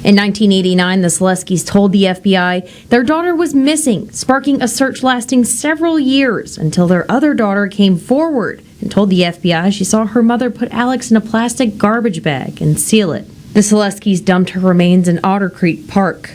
In 1989, the Suleskis told the FBI their daughter was missing, sparking a search lasting several years until their other daughter came forward and told the FBI she saw her mother put Alex in a plastic garbage bag and seal it. The Suleskis dumped her remains in Otter Creek Park.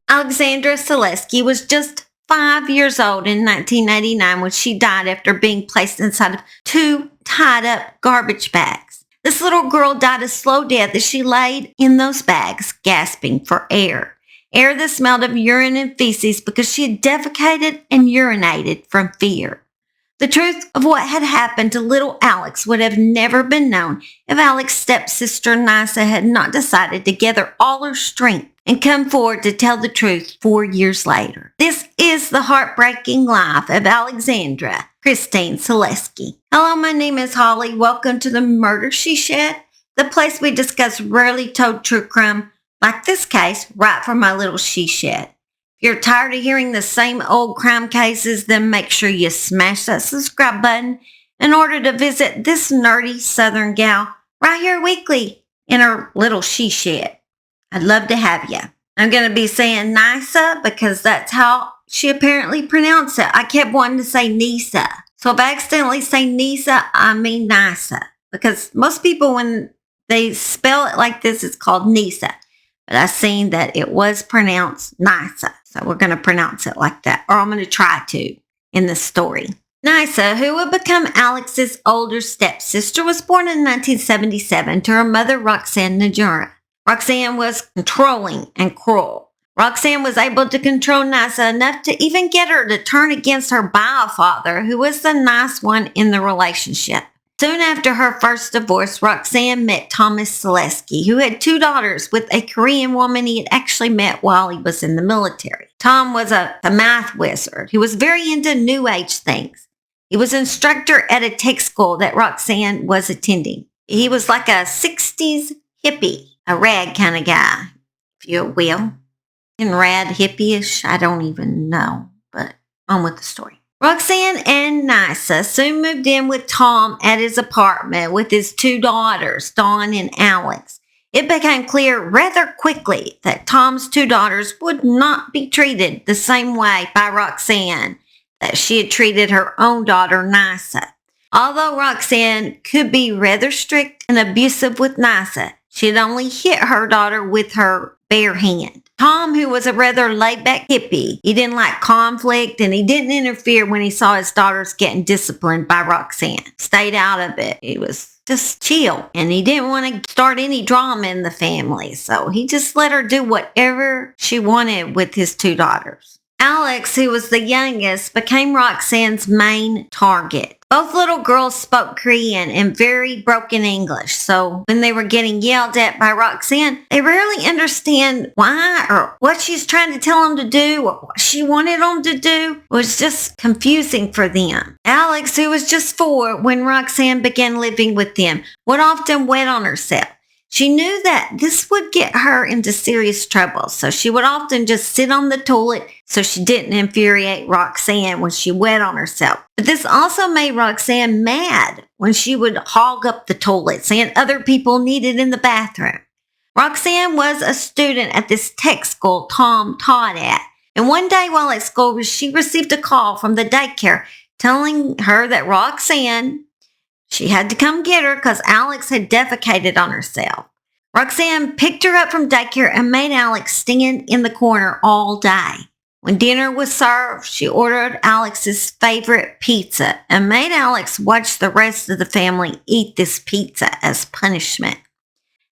Alexandra Suleski was just 5 years old in 1989 when she died after being placed inside of 2 tied-up garbage bags. This little girl died a slow death as she laid in those bags, gasping for air. Air that smelled of urine and feces because she had defecated and urinated from fear. The truth of what had happened to little Alex would have never been known if Alex's stepsister Nisa had not decided to gather all her strength and come forward to tell the truth 4 years later. This is the heartbreaking life of Alexandra Christine Suleski. Hello, my name is Holly. Welcome to the Murder She Shed, the place we discuss rarely told true crime, like this case, right from my little she shed. If you're tired of hearing the same old crime cases, then make sure you smash that subscribe button in order to visit this nerdy southern gal right here weekly in her little she shed. I'd love to have you. I'm going to be saying Nisa because that's how she apparently pronounced it. I kept wanting to say Nisa. So if I accidentally say Nisa, I mean Nisa. Because most people, when they spell it like this, it's called Nisa. But I seen that it was pronounced Nisa. So we're going to pronounce it like that. Or I'm going to try to in this story. Nisa, who would become Alex's older stepsister, was born in 1977 to her mother, Roxanne Najura. Roxanne was controlling and cruel. Roxanne was able to control Nisa enough to even get her to turn against her bio-father, who was the nice one in the relationship. Soon after her first divorce, Roxanne met Thomas Suleski, who had 2 daughters with a Korean woman he had actually met while he was in the military. Tom was a math wizard who was very into New Age things. He was an instructor at a tech school that Roxanne was attending. He was like a 60s hippie, a rad kind of guy, if you will. And rad hippie-ish, I don't even know, but on with the story. Roxanne and Nisa soon moved in with Tom at his apartment with his 2 daughters, Dawn and Alex. It became clear rather quickly that Tom's 2 daughters would not be treated the same way by Roxanne that she had treated her own daughter, Nisa. Although Roxanne could be rather strict and abusive with Nisa, she had only hit her daughter with her bare hand. Tom, who was a rather laid-back hippie, he didn't like conflict and he didn't interfere when he saw his daughters getting disciplined by Roxanne. Stayed out of it. He was just chill and he didn't want to start any drama in the family. So he just let her do whatever she wanted with his 2 daughters. Alex, who was the youngest, became Roxanne's main target. Both little girls spoke Korean and very broken English, so when they were getting yelled at by Roxanne, they rarely understand why or what she's trying to tell them to do or what she wanted them to do. It was just confusing for them. Alex, who was just 4 when Roxanne began living with them, would often wet on herself. She knew that this would get her into serious trouble, so she would often just sit on the toilet so she didn't infuriate Roxanne when she wet on herself. But this also made Roxanne mad when she would hog up the toilet, saying other people needed in the bathroom. Roxanne was a student at this tech school Tom taught at, and one day while at school, she received a call from the daycare telling her that Roxanne, she had to come get her because Alex had defecated on herself. Roxanne picked her up from daycare and made Alex stand in the corner all day. When dinner was served, she ordered Alex's favorite pizza and made Alex watch the rest of the family eat this pizza as punishment.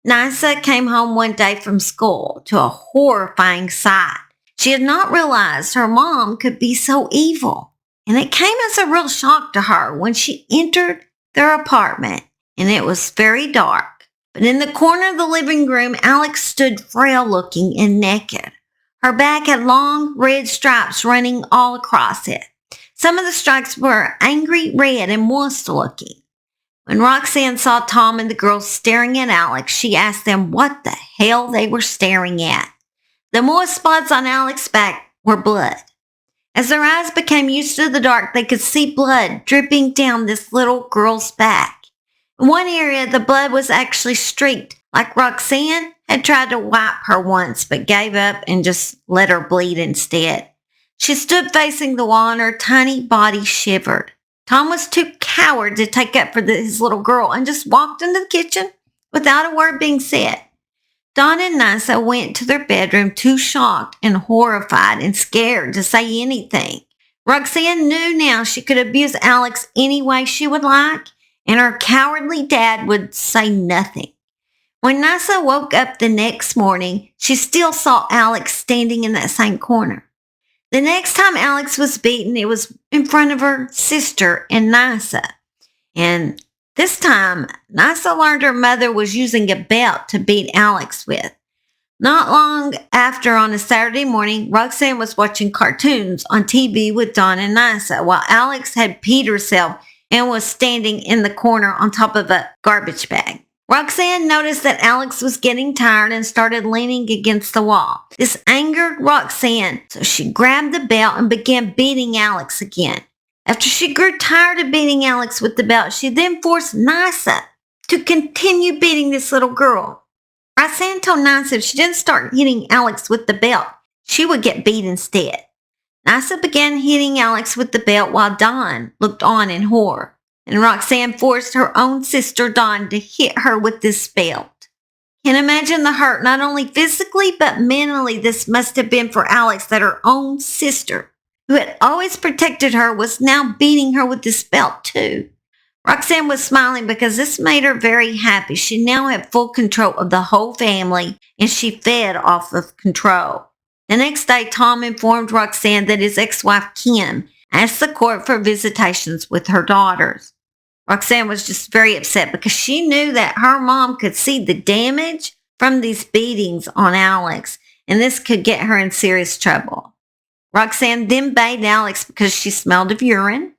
Nisa came home one day from school to a horrifying sight. She had not realized her mom could be so evil, and it came as a real shock to her when she entered their apartment, and it was very dark. But in the corner of the living room, Alex stood frail-looking and naked. Her back had long red stripes running all across it. Some of the stripes were angry red and moist-looking. When Roxanne saw Tom and the girls staring at Alex, she asked them what the hell they were staring at. The moist spots on Alex's back were blood. As their eyes became used to the dark, they could see blood dripping down this little girl's back. In one area, the blood was actually streaked, like Roxanne had tried to wipe her once, but gave up and just let her bleed instead. She stood facing the wall and her tiny body shivered. Tom was too coward to take up for his little girl and just walked into the kitchen without a word being said. Don and Nisa went to their bedroom too shocked and horrified and scared to say anything. Roxanne knew now she could abuse Alex any way she would like, and her cowardly dad would say nothing. When Nisa woke up the next morning, she still saw Alex standing in that same corner. The next time Alex was beaten, it was in front of her sister and Nisa. And this time, Nisa learned her mother was using a belt to beat Alex with. Not long after, on a Saturday morning, Roxanne was watching cartoons on TV with Don and Nisa, while Alex had peed herself and was standing in the corner on top of a garbage bag. Roxanne noticed that Alex was getting tired and started leaning against the wall. This angered Roxanne, so she grabbed the belt and began beating Alex again. After she grew tired of beating Alex with the belt, she then forced Nisa to continue beating this little girl. Roxanne told Nisa if she didn't start hitting Alex with the belt, she would get beat instead. Nisa began hitting Alex with the belt while Dawn looked on in horror, and Roxanne forced her own sister Dawn to hit her with this belt. Can imagine the hurt, not only physically but mentally, this must have been for Alex, that her own sister, who had always protected her, was now beating her with this belt too. Roxanne was smiling because this made her very happy. She now had full control of the whole family, and she fed off of control. The next day, Tom informed Roxanne that his ex-wife Kim asked the court for visitations with her daughters. Roxanne was just very upset because she knew that her mom could see the damage from these beatings on Alex, and this could get her in serious trouble. Roxanne then bathed Alex because she smelled of urine.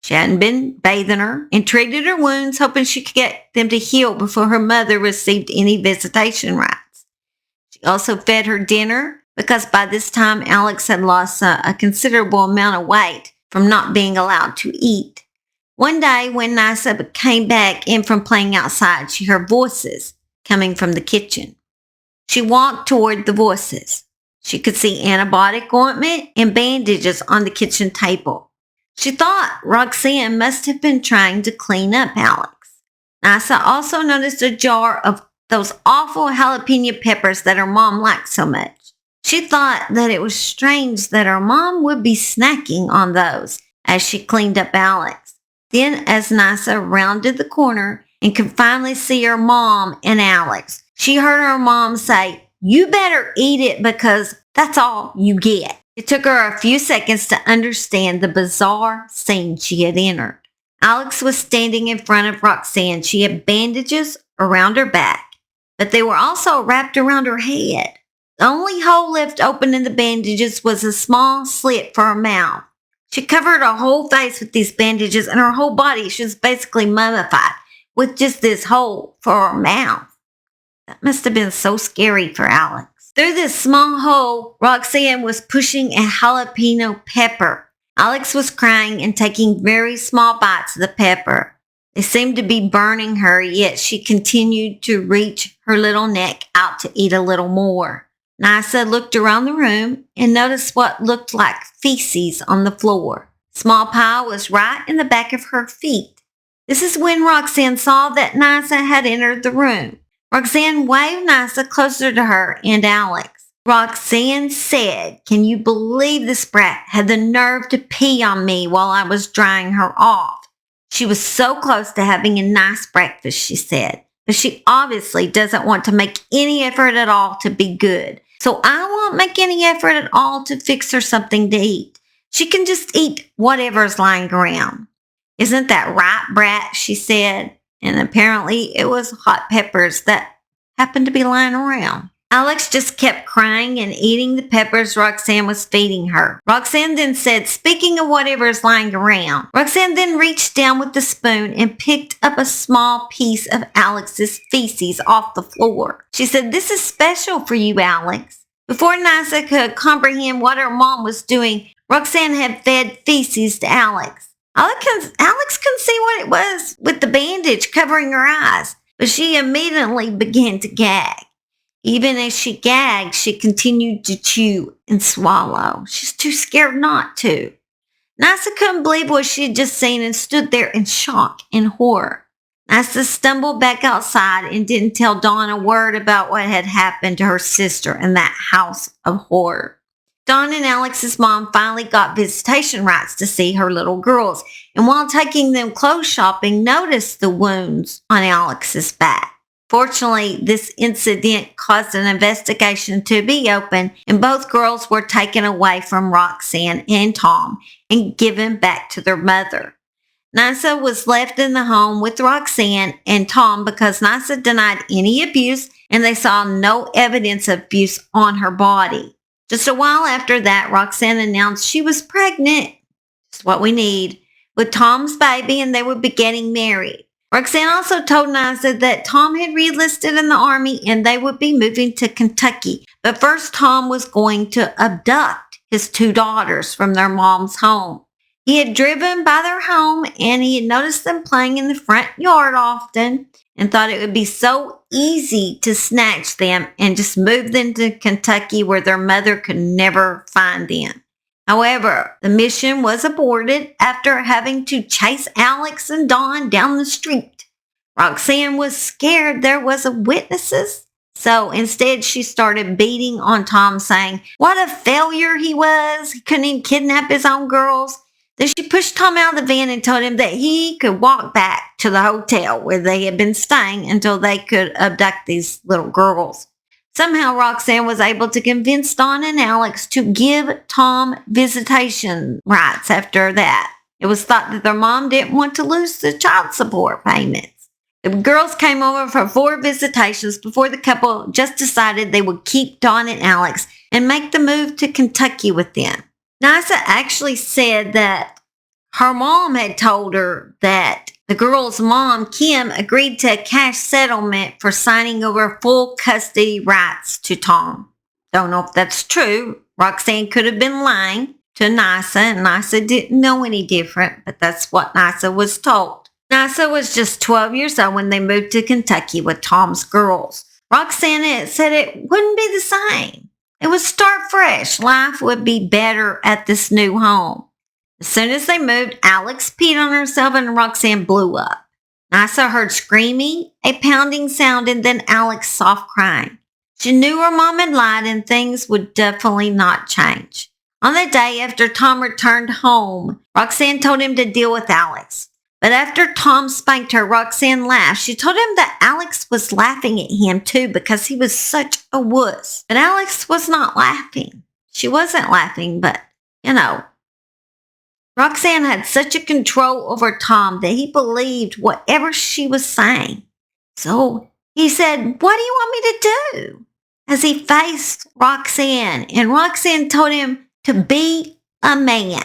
She hadn't been bathing her, and treated her wounds, hoping she could get them to heal before her mother received any visitation rights. She also fed her dinner because by this time Alex had lost a considerable amount of weight from not being allowed to eat. One day when Nisa came back in from playing outside, she heard voices coming from the kitchen. She walked toward the voices. She could see antibiotic ointment and bandages on the kitchen table. She thought Roxanne must have been trying to clean up Alex. Nisa also noticed a jar of those awful jalapeno peppers that her mom liked so much. She thought that it was strange that her mom would be snacking on those as she cleaned up Alex. Then, as Nisa rounded the corner and could finally see her mom and Alex, she heard her mom say, "You better eat it because that's all you get." It took her a few seconds to understand the bizarre scene she had entered. Alex was standing in front of Roxanne. She had bandages around her back, but they were also wrapped around her head. The only hole left open in the bandages was a small slit for her mouth. She covered her whole face with these bandages, and her whole body, she was basically mummified with just this hole for her mouth. That must have been so scary for Alex. Through this small hole, Roxanne was pushing a jalapeno pepper. Alex was crying and taking very small bites of the pepper. They seemed to be burning her, yet she continued to reach her little neck out to eat a little more. Nisa looked around the room and noticed what looked like feces on the floor. Small pile was right in the back of her feet. This is when Roxanne saw that Nisa had entered the room. Roxanne waved Nisa closer to her and Alex. Roxanne said, "Can you believe this brat had the nerve to pee on me while I was drying her off? She was so close to having a nice breakfast," she said. "But she obviously doesn't want to make any effort at all to be good. So I won't make any effort at all to fix her something to eat. She can just eat whatever's lying around. Isn't that right, brat?" she said. And apparently it was hot peppers that happened to be lying around. Alex just kept crying and eating the peppers Roxanne was feeding her. Roxanne then said, "Speaking of whatever is lying around," Roxanne then reached down with the spoon and picked up a small piece of Alex's feces off the floor. She said, "This is special for you, Alex." Before Nisa could comprehend what her mom was doing, Roxanne had fed feces to Alex. Alex couldn't see what it was with the bandage covering her eyes, but she immediately began to gag. Even as she gagged, she continued to chew and swallow. She's too scared not to. Nysa couldn't believe what she had just seen and stood there in shock and horror. Nysa stumbled back outside and didn't tell Dawn a word about what had happened to her sister in that house of horror. Dawn and Alex's mom finally got visitation rights to see her little girls, and while taking them clothes shopping, noticed the wounds on Alex's back. Fortunately, this incident caused an investigation to be opened, and both girls were taken away from Roxanne and Tom and given back to their mother. Nysa was left in the home with Roxanne and Tom because Nysa denied any abuse and they saw no evidence of abuse on her body. Just a while after that, Roxanne announced she was pregnant, just what we need, with Tom's baby, and they would be getting married. Roxanne also told Nysa that Tom had re-enlisted in the army and they would be moving to Kentucky. But first, Tom was going to abduct his 2 daughters from their mom's home. He had driven by their home and he had noticed them playing in the front yard often and thought it would be so easy to snatch them and just move them to Kentucky where their mother could never find them. However, the mission was aborted after having to chase Alex and Dawn down the street. Roxanne was scared there was witnesses, so instead she started beating on Tom, saying what a failure he was. He couldn't even kidnap his own girls. Then she pushed Tom out of the van and told him that he could walk back to the hotel where they had been staying until they could abduct these little girls. Somehow Roxanne was able to convince Dawn and Alex to give Tom visitation rights after that. It was thought that their mom didn't want to lose the child support payments. The girls came over for 4 visitations before the couple just decided they would keep Dawn and Alex and make the move to Kentucky with them. Nysa actually said that her mom had told her that the girl's mom, Kim, agreed to a cash settlement for signing over full custody rights to Tom. Don't know if that's true. Roxanne could have been lying to Nysa, and Nysa didn't know any different, but that's what Nysa was told. Nysa was just 12 years old when they moved to Kentucky with Tom's girls. Roxanne said it wouldn't be the same. It would start fresh. Life would be better at this new home. As soon as they moved, Alex peed on herself and Roxanne blew up. Nysa heard screaming, a pounding sound, and then Alex soft crying. She knew her mom had lied and things would definitely not change. On the day after Tom returned home, Roxanne told him to deal with Alex. But after Tom spanked her, Roxanne laughed. She told him that Alex was laughing at him too because he was such a wuss. But Alex was not laughing. She wasn't laughing, but, Roxanne had such a control over Tom that he believed whatever she was saying. So he said, what do you want me to do? As he faced Roxanne, and Roxanne told him to be a man.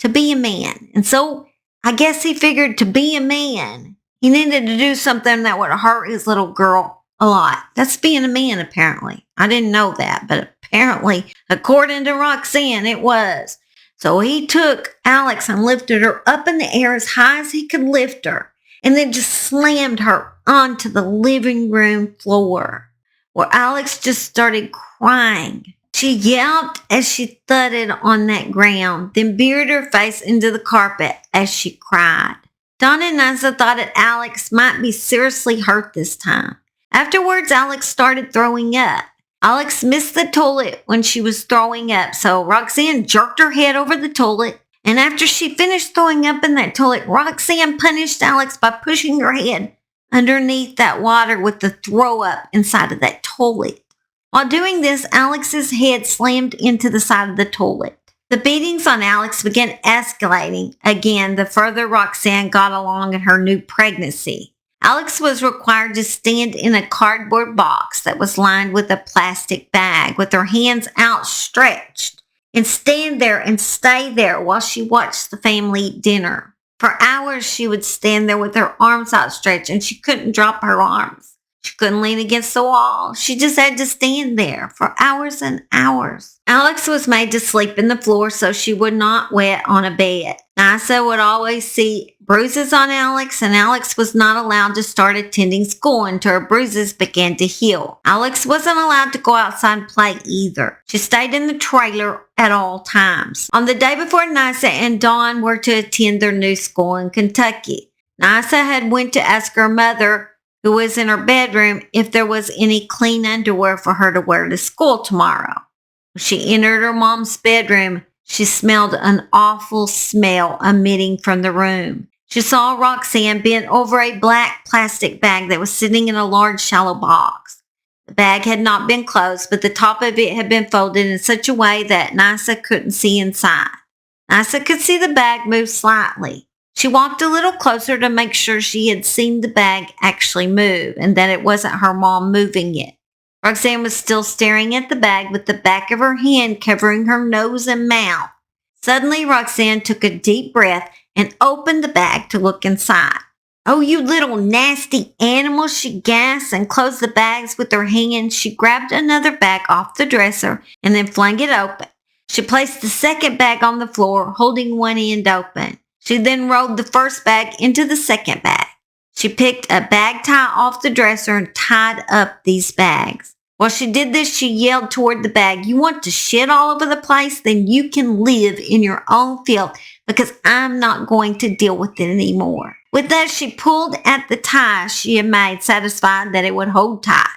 To be a man. And so I guess he figured to be a man, he needed to do something that would hurt his little girl a lot. That's being a man, apparently. I didn't know that, but apparently, according to Roxanne, it was. So he took Alex and lifted her up in the air as high as he could lift her, and then just slammed her onto the living room floor, where Alex just started crying. She yelped as she thudded on that ground, then buried her face into the carpet as she cried. Dawn and Nysa thought that Alex might be seriously hurt this time. Afterwards, Alex started throwing up. Alex missed the toilet when she was throwing up, so Roxanne jerked her head over the toilet, and after she finished throwing up in that toilet, Roxanne punished Alex by pushing her head underneath that water with the throw up inside of that toilet. While doing this, Alex's head slammed into the side of the toilet. The beatings on Alex began escalating again the further Roxanne got along in her new pregnancy. Alex was required to stand in a cardboard box that was lined with a plastic bag with her hands outstretched and stand there and stay there while she watched the family eat dinner. For hours, she would stand there with her arms outstretched and she couldn't drop her arms. She couldn't lean against the wall. She just had to stand there for hours and hours. Alex was made to sleep in the floor so she would not wet on a bed. Nysa would always see bruises on Alex, and Alex was not allowed to start attending school until her bruises began to heal. Alex wasn't allowed to go outside and play either. She stayed in the trailer at all times. On the day before Nysa and Dawn were to attend their new school in Kentucky, Nysa had went to ask her mother, who was in her bedroom, if there was any clean underwear for her to wear to school tomorrow. When she entered her mom's bedroom, she smelled an awful smell emitting from the room. She saw Roxanne bent over a black plastic bag that was sitting in a large shallow box. The bag had not been closed, but the top of it had been folded in such a way that Nysa couldn't see inside. Nysa could see the bag move slightly. She walked a little closer to make sure she had seen the bag actually move and that it wasn't her mom moving it. Roxanne was still staring at the bag with the back of her hand covering her nose and mouth. Suddenly, Roxanne took a deep breath and opened the bag to look inside. "Oh, you little nasty animal," she gasped and closed the bags with her hand. She grabbed another bag off the dresser and then flung it open. She placed the second bag on the floor, holding one end open. She then rolled the first bag into the second bag. She picked a bag tie off the dresser and tied up these bags. While she did this, she yelled toward the bag, "You want to shit all over the place? Then you can live in your own filth because I'm not going to deal with it anymore." With that, she pulled at the tie she had made, satisfied that it would hold tight,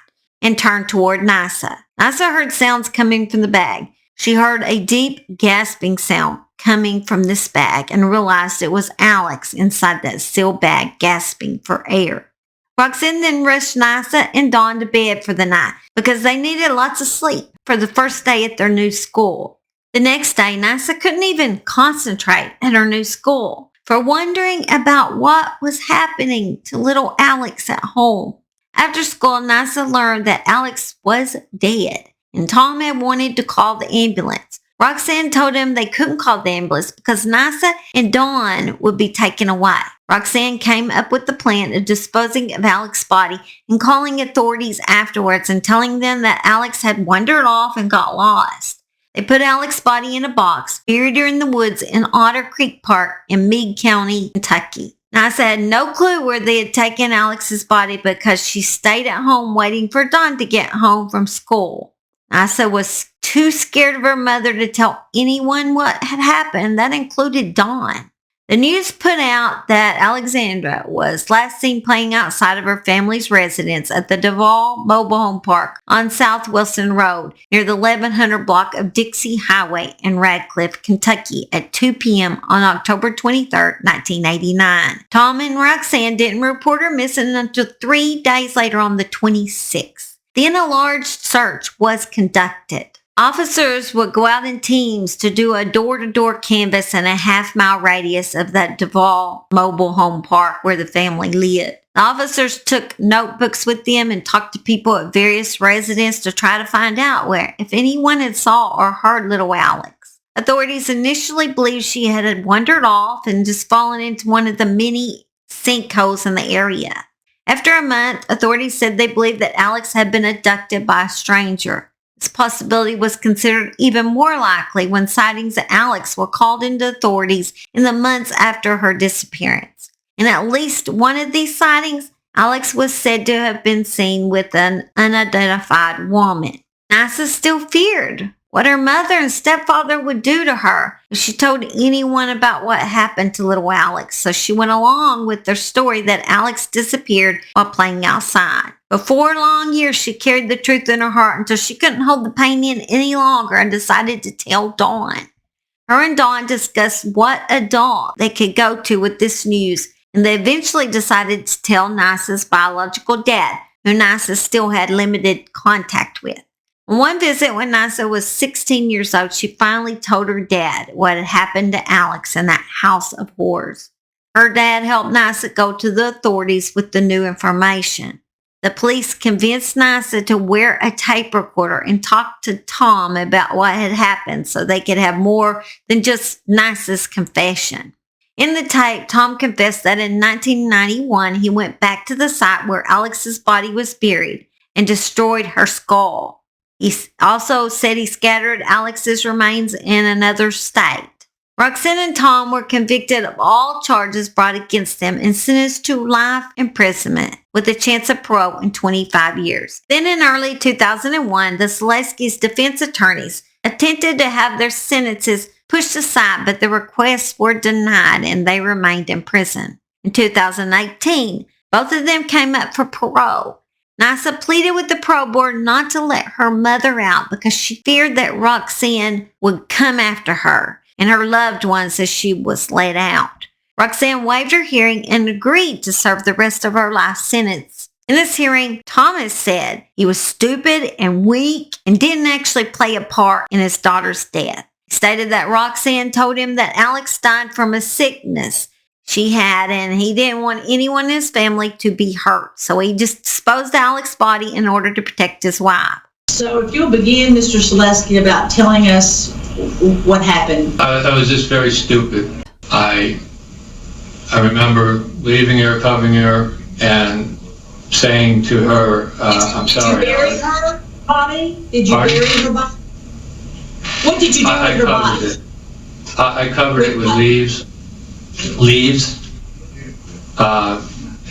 and turned toward Nysa. Nysa heard sounds coming from the bag. She heard a deep gasping sound coming from this bag and realized it was Alex inside that sealed bag gasping for air. Roxanne then rushed Nysa and Dawn to bed for the night because they needed lots of sleep for the first day at their new school. The next day, Nysa couldn't even concentrate at her new school for wondering about what was happening to little Alex at home. After school, Nysa learned that Alex was dead and Tom had wanted to call the ambulance. Roxanne told him they couldn't call the ambulance because Nysa and Dawn would be taken away. Roxanne came up with the plan of disposing of Alex's body and calling authorities afterwards and telling them that Alex had wandered off and got lost. They put Alex's body in a box, buried her in the woods in Otter Creek Park in Meade County, Kentucky. Nysa had no clue where they had taken Alex's body because she stayed at home waiting for Dawn to get home from school. Nysa was too scared of her mother to tell anyone what had happened. That included Dawn. The news put out that Alexandra was last seen playing outside of her family's residence at the Duval Mobile Home Park on South Wilson Road near the 1100 block of Dixie Highway in Radcliffe, Kentucky at 2 p.m. on October 23, 1989. Tom and Roxanne didn't report her missing until 3 days later on the 26th. Then a large search was conducted. Officers would go out in teams to do a door-to-door canvass in a half-mile radius of that Duval Mobile Home Park where the family lived. The officers took notebooks with them and talked to people at various residences to try to find out where, if anyone had saw or heard little Alex. Authorities initially believed she had wandered off and just fallen into one of the many sinkholes in the area. After a month, authorities said they believed that Alex had been abducted by a stranger. This possibility was considered even more likely when sightings of Alex were called into authorities in the months after her disappearance. In at least one of these sightings, Alex was said to have been seen with an unidentified woman. Nysa still feared what her mother and stepfather would do to her if she told anyone about what happened to little Alex, so she went along with their story that Alex disappeared while playing outside. For 4 long years, she carried the truth in her heart until she couldn't hold the pain in any longer and decided to tell Dawn. Her and Dawn discussed what adult they could go to with this news, and they eventually decided to tell Nysa's biological dad, who Nysa still had limited contact with. On one visit when Nysa was 16 years old, she finally told her dad what had happened to Alex in that house of horrors. Her dad helped Nysa go to the authorities with the new information. The police convinced Nysa to wear a tape recorder and talk to Tom about what had happened so they could have more than just Nysa's confession. In the tape, Tom confessed that in 1991, he went back to the site where Alex's body was buried and destroyed her skull. He also said he scattered Alex's remains in another state. Roxanne and Tom were convicted of all charges brought against them and sentenced to life imprisonment with a chance of parole in 25 years. Then in early 2001, the Suleskis' defense attorneys attempted to have their sentences pushed aside, but the requests were denied and they remained in prison. In 2018, both of them came up for parole. Nisa pleaded with the parole board not to let her mother out because she feared that Roxanne would come after her and her loved ones as she was let out. Roxanne waived her hearing and agreed to serve the rest of her life sentence. In this hearing, Thomas said he was stupid and weak and didn't actually play a part in his daughter's death. He stated that Roxanne told him that Alex died from a sickness she had and he didn't want anyone in his family to be hurt. So he just disposed of Alex's body in order to protect his wife. So if you'll begin, Mr. Suleski, about telling us what happened. I was just very stupid. I remember leaving her, covering her, and saying to her, I'm sorry. Did you bury her body? Did you Pardon? bury her body? What did you do with her body? I covered it with leaves.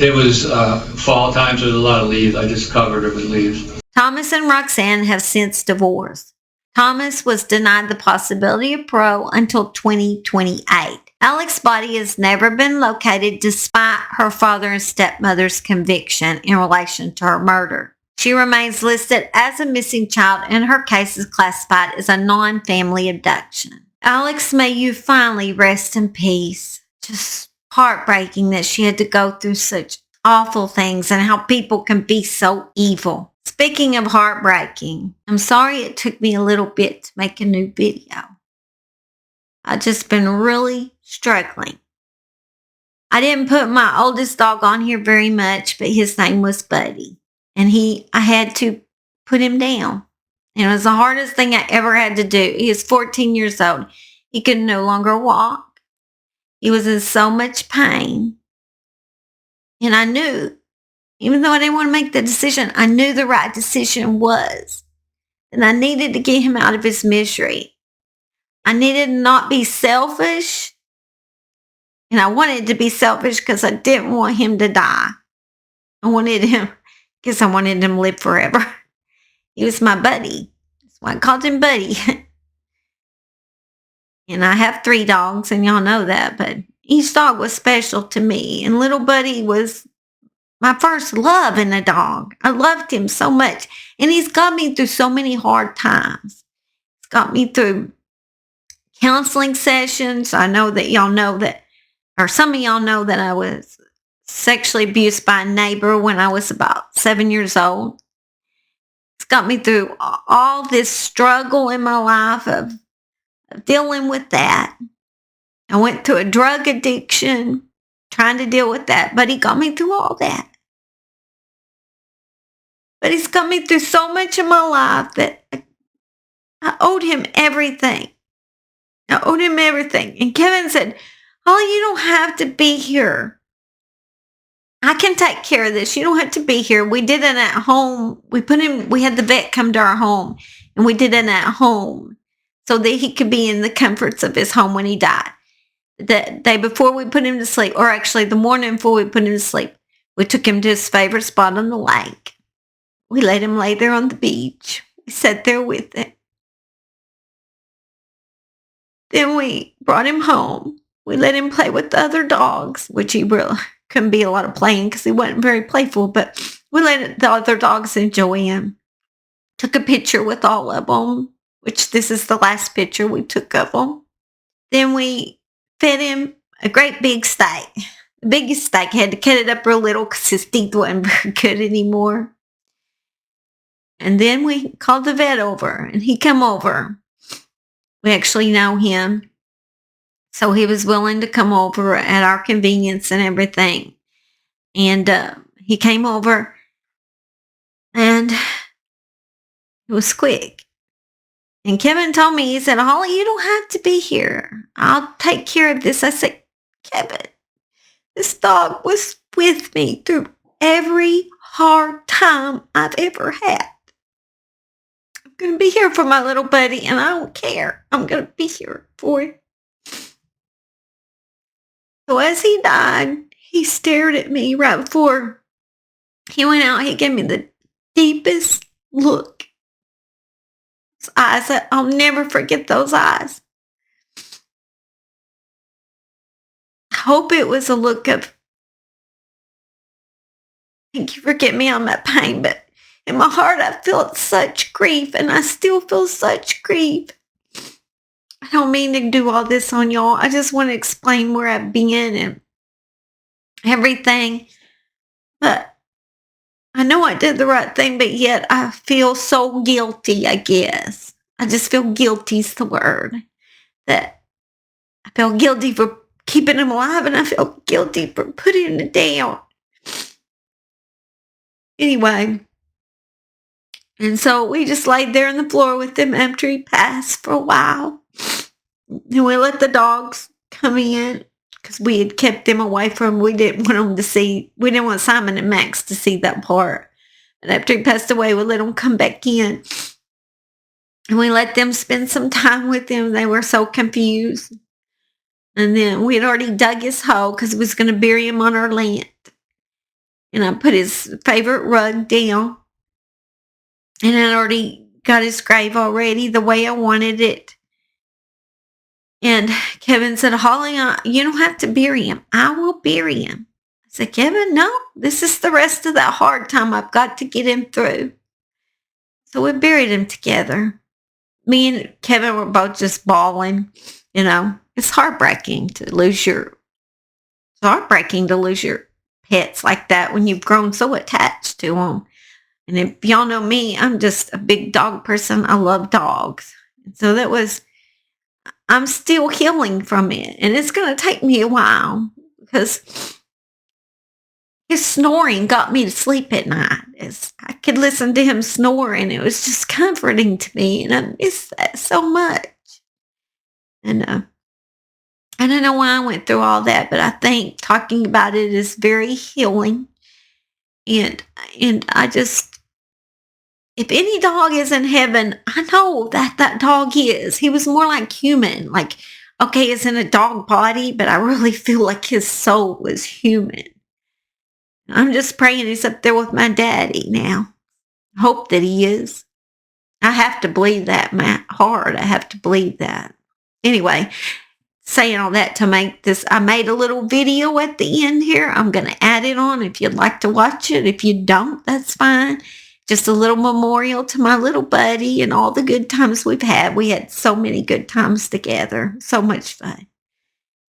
It was fall time, so there was a lot of leaves. I just covered it with leaves. Thomas and Roxanne have since divorced. Thomas was denied the possibility of parole until 2028. Alex's body has never been located despite her father and stepmother's conviction in relation to her murder. She remains listed as a missing child and her case is classified as a non-family abduction. Alex, may you finally rest in peace. Just heartbreaking that she had to go through such awful things and how people can be so evil. Speaking of heartbreaking, I'm sorry it took me a little bit to make a new video. I've just been really struggling. I didn't put my oldest dog on here very much, but his name was Buddy. And I had to put him down. And it was the hardest thing I ever had to do. He is 14 years old. He could no longer walk. He was in so much pain. And I knew, even though I didn't want to make the decision, I knew the right decision was. And I needed to get him out of his misery. I needed to not be selfish. And I wanted to be selfish because I didn't want him to die. I wanted him to live forever. He was my buddy. That's why I called him Buddy. And I have 3 dogs, and y'all know that, but each dog was special to me. And little Buddy was my first love in a dog. I loved him so much. And he's got me through so many hard times. He's got me through counseling sessions. I know that y'all know that, or some of y'all know that I was sexually abused by a neighbor when I was about 7 years old. It's got me through all this struggle in my life of dealing with that. I went through a drug addiction, trying to deal with that, but he got me through all that. But he's got me through so much in my life that I owed him everything. I owed him everything. And Kevin said, Holly, you don't have to be here. I can take care of this. You don't have to be here. We did it at home. We had the vet come to our home, and we did it at home so that he could be in the comforts of his home when he died. The day before we put him to sleep, or actually the morning before we put him to sleep, we took him to his favorite spot on the lake. We let him lay there on the beach. We sat there with him. Then we brought him home. We let him play with the other dogs, which he really couldn't be a lot of playing because he wasn't very playful, but we let the other dogs enjoy him. Took a picture with all of them, which this is the last picture we took of them. Then we fed him a great big steak. The biggest steak. Had to cut it up real little because his teeth wasn't very good anymore. And then we called the vet over, and he come over. We actually know him. So he was willing to come over at our convenience and everything. And he came over, and it was quick. And Kevin told me, he said, Holly, you don't have to be here. I'll take care of this. I said, Kevin, this dog was with me through every hard time I've ever had. I'm going to be here for my little buddy, and I don't care. I'm going to be here for him. So as he died, he stared at me right before he went out. He gave me the deepest look. His eyes, I'll never forget those eyes. I hope it was a look of, thank you for getting me on my pain, but in my heart I felt such grief, and I still feel such grief. I don't mean to do all this on y'all. I just want to explain where I've been and everything. But I know I did the right thing, but yet I feel so guilty, I guess. I just feel guilty is the word. That I feel guilty for keeping him alive, and I feel guilty for putting him down. Anyway, and so we just laid there on the floor with him after he passed for a while. And we let the dogs come in because we had kept them away from, we didn't want Simon and Max to see that part. And after he passed away, we let them come back in. And we let them spend some time with him. They were so confused. And then we had already dug his hole because we was going to bury him on our land. And I put his favorite rug down. And I already got his grave already the way I wanted it. And Kevin said, Holly, you don't have to bury him. I will bury him. I said, Kevin, no, this is the rest of that hard time I've got to get him through. So we buried him together. Me and Kevin were both just bawling. You know, it's heartbreaking to lose your pets like that when you've grown so attached to them. And if y'all know me, I'm just a big dog person. I love dogs. And so I'm still healing from it. And it's going to take me a while because his snoring got me to sleep at night. I could listen to him snoring. It was just comforting to me. And I miss that so much. And I don't know why I went through all that, but I think talking about it is very healing. And I just, if any dog is in heaven, I know that dog is. He was more like human. Like, okay, it's in a dog body, but I really feel like his soul was human. I'm just praying he's up there with my daddy now. Hope that he is. I have to believe that, hard. I have to believe that. Anyway, saying all that to make this, I made a little video at the end here. I'm going to add it on if you'd like to watch it. If you don't, that's fine. Just a little memorial to my little buddy and all the good times we've had. We had so many good times together. So much fun.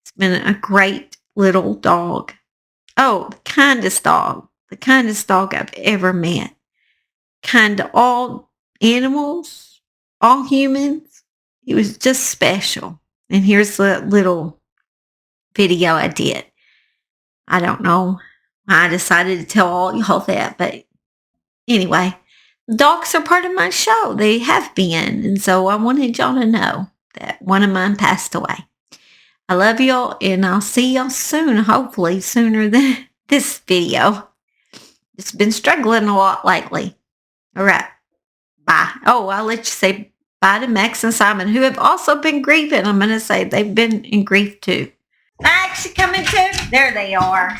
It's been a great little dog. Oh, the kindest dog I've ever met. Kind to all animals, all humans. He was just special. And here's the little video I did. I don't know why I decided to tell all y'all that, but anyway, dogs are part of my show. They have been. And so I wanted y'all to know that one of mine passed away. I love y'all, and I'll see y'all soon, hopefully sooner than this video. Just been struggling a lot lately. All right. Bye. Oh, I'll let you say bye to Max and Simon, who have also been grieving. I'm going to say they've been in grief too. Max, you coming too? There they are.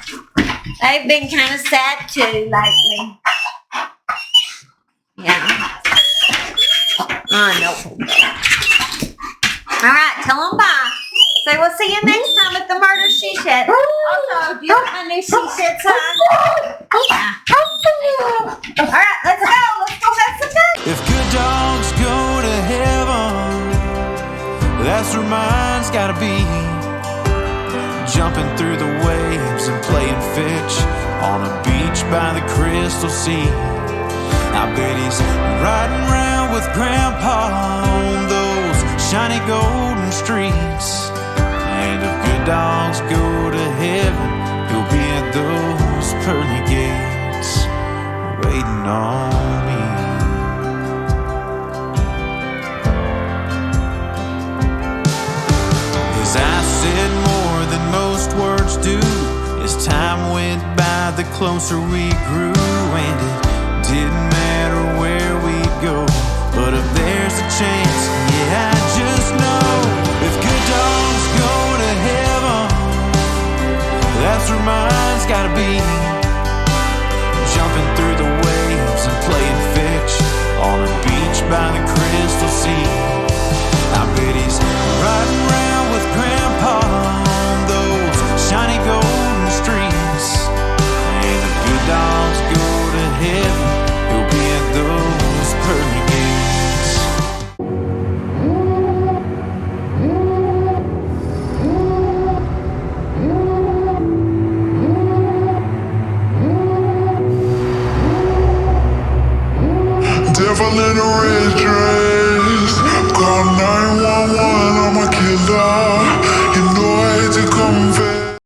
They've been kind of sad too lately. Yeah. I know. All right, tell them bye. So we'll see you next time at the Murder She Shed. Also, do you want my new She Shed sign? Yeah. All right, let's go. Let's go have some fun. If good dogs go to heaven, that's where mine's gotta be. Jumping through the waves and playing fetch on a beach by the crystal sea. I bet he's riding around with Grandpa on those shiny golden streets. And if good dogs go to heaven, he'll be at those pearly gates waiting on me. As I said more than most words closer we grew, and it didn't matter where we'd go. But if there's a chance, yeah, I just know if good dogs go to heaven, that's where mine's gotta be. Jumping through the waves and playing fetch on a beach by the crystal sea. I bet he's riding around with Grandpa on those shiny golden streets. And if good dogs go to heaven, he'll be at those pearly gates. Devil in a red dress, call 911, I'm a killer.